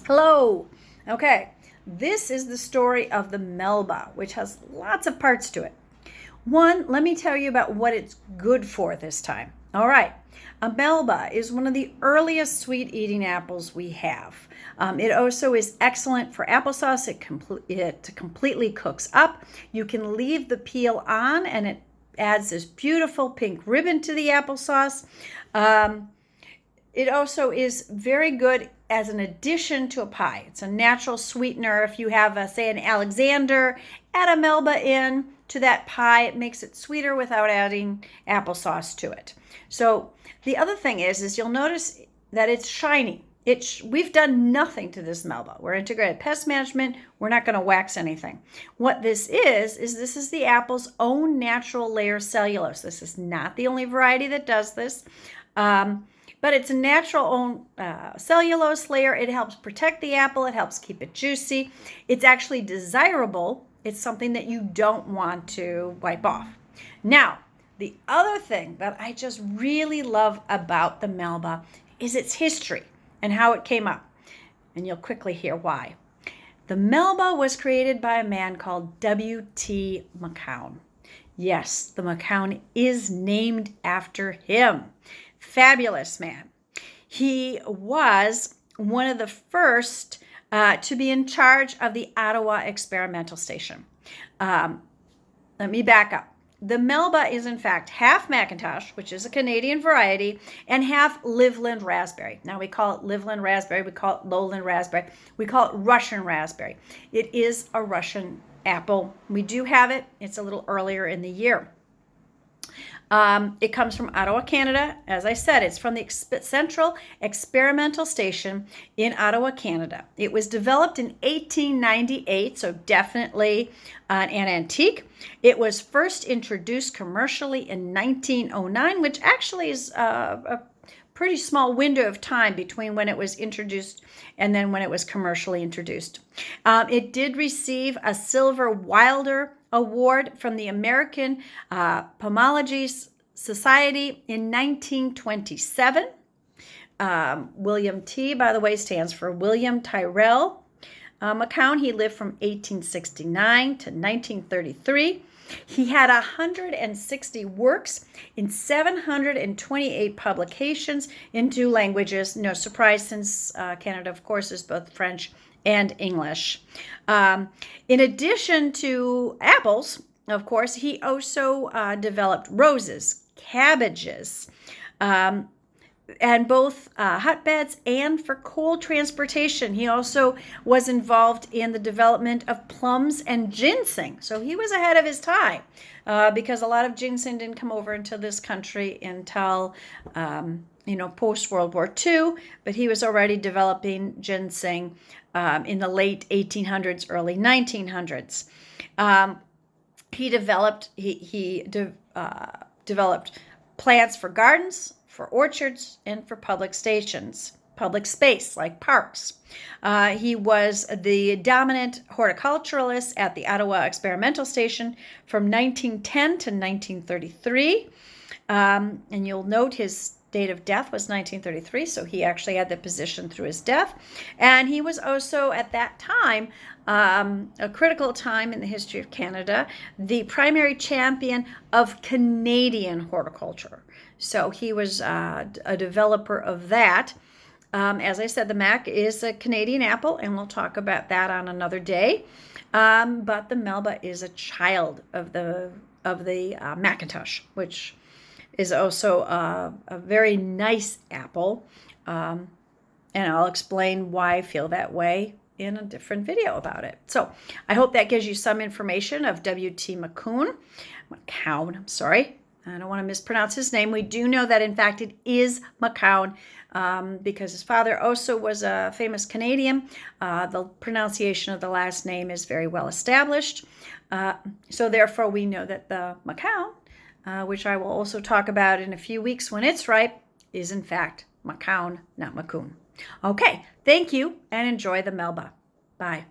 Hello. Okay, this is the story of the Melba, which has lots of parts to it. One, let me tell you about what it's good for this time. All right, a Melba is one of the earliest sweet-eating apples we have. It also is excellent for applesauce. It completely cooks up. You can leave the peel on, and it adds this beautiful pink ribbon to the applesauce. It also is very good as an addition to a pie. It's a natural sweetener. If you have, say, an Alexander, add a Melba in to that pie. It makes it sweeter without adding applesauce to it. So the other thing is you'll notice that it's shiny. We've done nothing to this Melba. We're integrated pest management. We're not going to wax anything. What this is this is the apple's own natural layer cellulose. This is not the only variety that does this. But it's a natural own cellulose layer. It helps protect the apple. It helps keep it juicy. It's actually desirable. It's something that you don't want to wipe off. Now, the other thing that I just really love about the Melba is its history and how it came up. And you'll quickly hear why. The Melba was created by a man called W.T. Macoun. Yes, the Macoun is named after him. Fabulous man. He was one of the first to be in charge of the Ottawa Experimental Station. Let me back up. The Melba is in fact half Macintosh, which is a Canadian variety, and half Liveland raspberry. Now we call it Liveland raspberry, we call it lowland raspberry, we call it Russian raspberry. It is a Russian apple. We do have it. It's a little earlier in the year. It comes from Ottawa, Canada. As I said, it's from the Central Experimental Station in Ottawa, Canada. It was developed in 1898, so definitely an antique. It was first introduced commercially in 1909, which actually is a pretty small window of time between when it was introduced and then when it was commercially introduced. It did receive a Silver Wilder Award from the American Pomology Society in 1927. William T, by the way, stands for William Tyrrell Macoun. He lived from 1869 to 1933. He had 160 works in 728 publications in 2 languages. No surprise, since Canada, of course, is both French and English. In addition to apples, of course, he also developed roses, cabbages, and both hotbeds and for coal transportation. He also was involved in the development of plums and ginseng. So he was ahead of his time because a lot of ginseng didn't come over into this country until post-World War II, but he was already developing ginseng in the late 1800s, early 1900s. He developed plants for gardens, for orchards, and for public space like parks. He was the dominant horticulturalist at the Ottawa Experimental Station from 1910 to 1933. And you'll note his date of death was 1933, so he actually had the position through his death. And he was also, at that time, a critical time in the history of Canada, the primary champion of Canadian horticulture. So he was a developer of that. As I said, the Mac is a Canadian apple, and we'll talk about that on another day. But the Melba is a child of the Macintosh, which is also a very nice apple. And I'll explain why I feel that way in a different video about it. So I hope that gives you some information of W.T. Macoun. I'm sorry. I don't want to mispronounce his name. We do know that, in fact, it is Macoun because his father also was a famous Canadian. The pronunciation of the last name is very well established. So therefore, we know that the Macoun, which I will also talk about in a few weeks when it's ripe, is in fact Macoun, not Macoun. Okay, thank you, and enjoy the Melba. Bye.